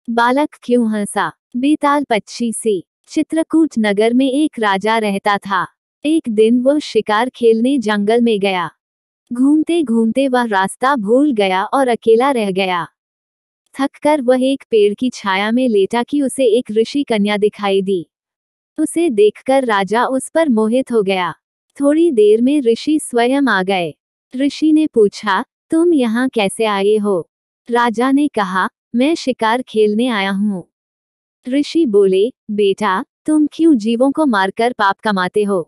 बालक क्यों हंसा। बेताल पक्षी से। चित्रकूट नगर में एक राजा रहता था। एक दिन वह शिकार खेलने जंगल में गया। घूमते घूमते वह रास्ता भूल गया और अकेला रह गया। थककर वह एक पेड़ की छाया में लेटा कि उसे एक ऋषि कन्या दिखाई दी। उसे देखकर राजा उस पर मोहित हो गया। थोड़ी देर में ऋषि स्वयं आ गए। ऋषि ने पूछा, तुम यहाँ कैसे आए हो। राजा ने कहा, मैं शिकार खेलने आया हूँ। ऋषि बोले, बेटा तुम क्यों जीवों को मारकर पाप कमाते हो।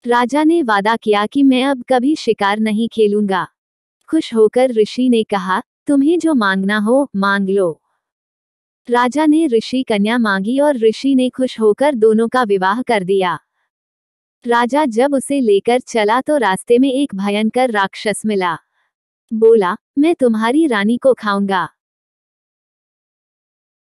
राजा ने वादा किया कि मैं अब कभी शिकार नहीं खेलूंगा। खुश होकर ऋषि ने कहा, तुम्हें जो मांगना हो मांग लो। राजा ने ऋषि कन्या मांगी और ऋषि ने खुश होकर दोनों का विवाह कर दिया। राजा जब उसे लेकर चला तो रास्ते में एक भयंकर राक्षस मिला। बोला, मैं तुम्हारी रानी को खाऊंगा।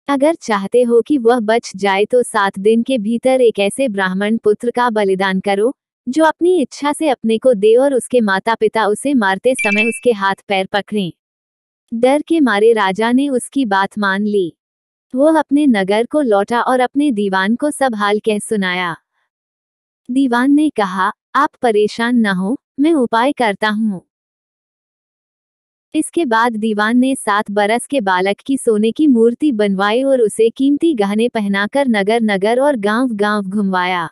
अगर चाहते हो कि वह बच जाए तो 7 दिन के भीतर एक ऐसे ब्राह्मण पुत्र का बलिदान करो जो अपनी इच्छा से अपने को दे और उसके माता पिता उसे मारते समय उसके हाथ पैर पकड़ें। डर के मारे राजा ने उसकी बात मान ली। वह अपने नगर को लौटा और अपने दीवान को सब हाल कह सुनाया। दीवान ने कहा, आप परेशान न हो, मैं उपाय करता हूँ। इसके बाद दीवान ने 7 बरस के बालक की सोने की मूर्ति बनवाई और उसे कीमती गहने पहनाकर नगर नगर और गांव गांव घुमवाया।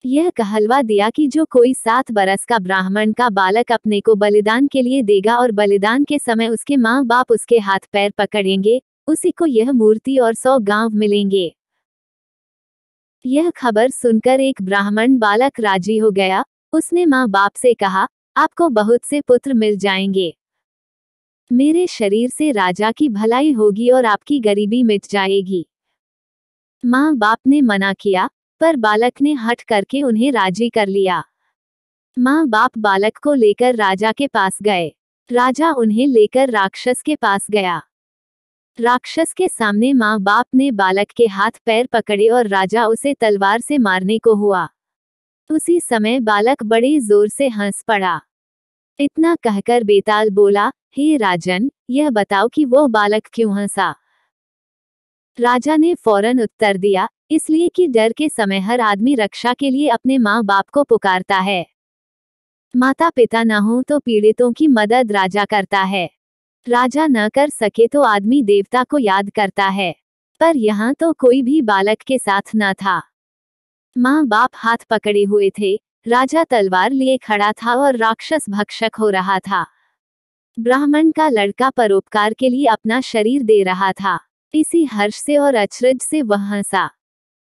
यह कहलवा दिया कि जो कोई 7 बरस का ब्राह्मण का बालक अपने को बलिदान के लिए देगा और बलिदान के समय उसके माँ बाप उसके हाथ पैर पकड़ेंगे, उसी को यह मूर्ति और 100 गांव मिलेंगे। यह खबर सुनकर एक ब्राह्मण बालक राजी हो गया। उसने माँ बाप से कहा, आपको बहुत से पुत्र मिल जाएंगे। मेरे शरीर से राजा की भलाई होगी और आपकी गरीबी मिट जाएगी। माँ बाप ने मना किया, पर बालक ने हठ करके उन्हें राजी कर लिया। माँ बाप बालक को लेकर राजा के पास गए। राजा उन्हें लेकर राक्षस के पास गया। राक्षस के सामने माँ बाप ने बालक के हाथ पैर पकड़े और राजा उसे तलवार से मारने को हुआ। उसी समय बालक बड़े जोर से हंस पड़ा। इतना कहकर बेताल बोला, हे राजन, यह बताओ कि वो बालक क्यों हंसा। राजा ने फौरन उत्तर दिया, इसलिए कि डर के समय हर आदमी रक्षा के लिए अपने माँ बाप को पुकारता है। माता पिता न हो तो पीड़ितों की मदद राजा करता है। राजा न कर सके तो आदमी देवता को याद करता है। पर यहाँ तो कोई भी बालक के साथ न था। माँ बाप हाथ पकड़े हुए थे। राजा तलवार लिए खड़ा था और राक्षस भक्षक हो रहा था। ब्राह्मण का लड़का परोपकार के लिए अपना शरीर दे रहा था। इसी हर्ष से और अचरज से वह हंसा।